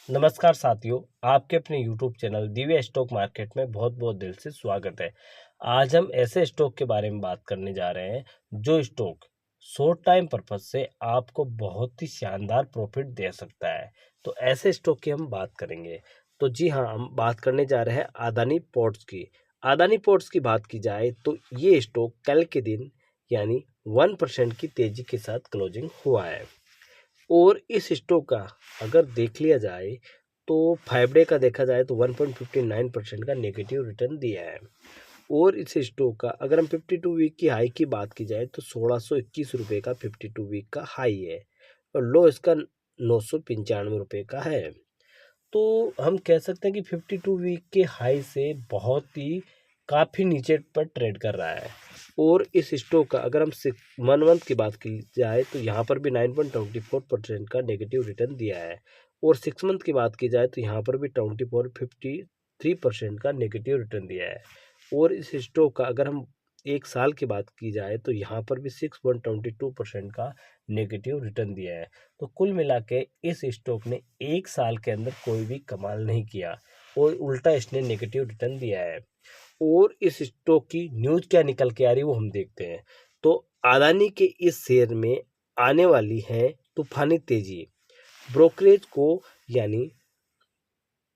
नमस्कार साथियों, आपके अपने YouTube channel Divya stock market में बहुत बहुत दिल से स्वागत है। आज हम ऐसे स्टॉक के बारे में बात करने जा रहे हैं जो स्टॉक शॉर्ट टाइम पर्पज से आपको बहुत ही शानदार प्रॉफिट दे सकता है। तो ऐसे स्टॉक की हम बात करेंगे। तो जी हाँ, हम बात करने जा रहे हैं अदानी पोर्ट्स की। अदानी पोर्ट्स की बात की जाए तो ये स्टॉक कल के दिन यानी 1% की तेजी के साथ क्लोजिंग हुआ है। और इस स्टॉक का अगर देख लिया जाए तो 5 डे का देखा जाए तो 1.59% का नेगेटिव रिटर्न दिया है। और इस स्टॉक का अगर हम 52 वीक की हाई की बात की जाए तो 1621 रुपये का 52 वीक का हाई है और लो इसका 995 रुपये का है। तो हम कह सकते हैं कि 52 वीक के हाई से बहुत ही काफ़ी नीचे पर ट्रेड कर रहा है। और इस स्टॉक का अगर हम 1 मंथ की बात की जाए तो यहाँ पर भी 9.24% का नेगेटिव रिटर्न दिया है। और 6 मंथ की बात की जाए तो यहाँ पर भी 24.53% का नेगेटिव रिटर्न दिया है। और इस स्टॉक का अगर हम 1 साल की बात की जाए तो यहाँ पर भी 6.22% का नेगेटिव रिटर्न दिया है। तो कुल मिला के इस स्टॉक ने 1 साल के अंदर कोई भी कमाल नहीं किया और उल्टा इसने नेगेटिव रिटर्न दिया है। और इस स्टॉक की न्यूज़ क्या निकल के आ रही है वो हम देखते हैं। तो अदानी के इस शेयर में आने वाली है तूफानी तेजी। ब्रोकरेज को यानी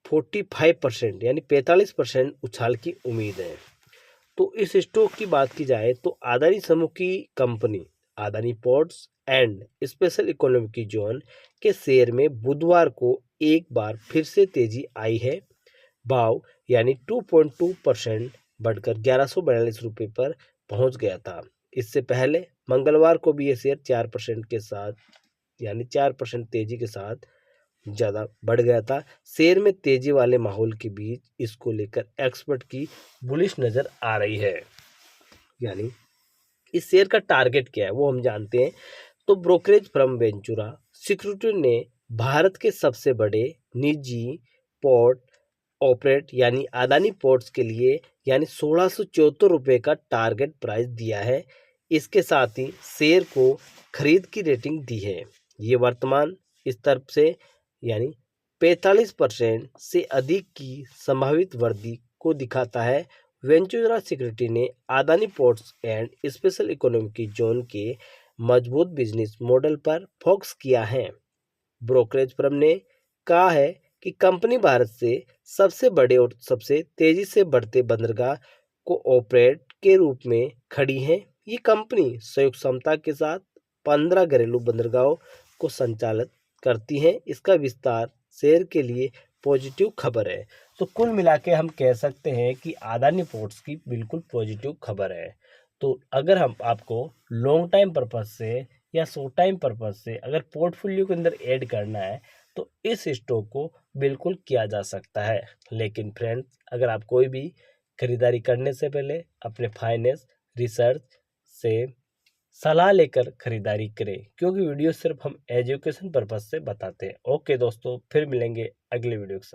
45% यानी 45% उछाल की उम्मीद है। तो इस स्टॉक की बात की जाए तो अदानी समूह की company Adani ports and special economic zone के शेयर में बुधवार को एक बार फिर से तेजी आई है। भाव यानी 2.2% बढ़कर 1142 रुपये पर पहुंच गया था। इससे पहले मंगलवार को भी ये शेयर 4% के साथ यानी 4% तेजी के साथ ज़्यादा बढ़ गया था। शेयर में तेजी वाले माहौल के बीच इसको लेकर एक्सपर्ट की बुलिश नज़र आ रही है। यानी इस शेयर का टारगेट क्या है वो हम जानते हैं। तो ब्रोकरेज फर्म वेंचुरा सिक्योरिटी ने भारत के सबसे बड़े निजी पोर्ट ऑपरेट यानी अदानी पोर्ट्स के लिए यानी 1674 रुपये का टारगेट प्राइस दिया है। इसके साथ ही शेयर को खरीद की रेटिंग दी है। ये वर्तमान स्तर से यानी 45% से अधिक की संभावित वृद्धि को दिखाता है। वेंचुरा सिक्योरिटी ने Adani ports and special economic zone के मजबूत बिजनेस मॉडल पर फोकस किया है। ब्रोकरेज फर्म ने कहा है कि कंपनी भारत से सबसे बड़े और सबसे तेजी से बढ़ते बंदरगाह को ऑपरेट के रूप में खड़ी है। ये कंपनी संयुक्त क्षमता के साथ 15 घरेलू बंदरगाहों को संचालित करती है। इसका विस्तार शेयर के लिए पॉजिटिव खबर है। तो कुल मिला के हम कह सकते हैं कि अदानी पोर्ट्स की बिल्कुल पॉजिटिव खबर है। तो अगर हम आपको लॉन्ग टाइम पर्पज से या शॉर्ट टाइम पर्पज से अगर पोर्टफोलियो के अंदर ऐड करना है तो इस स्टॉक को बिल्कुल किया जा सकता है। लेकिन फ्रेंड्स, अगर आप कोई भी खरीदारी करने से पहले अपने फाइनेंस रिसर्च से सलाह लेकर खरीदारी करें, क्योंकि वीडियो सिर्फ हम एजुकेशन पर्पज से बताते हैं। ओके दोस्तों, फिर मिलेंगे अगले वीडियो के साथ।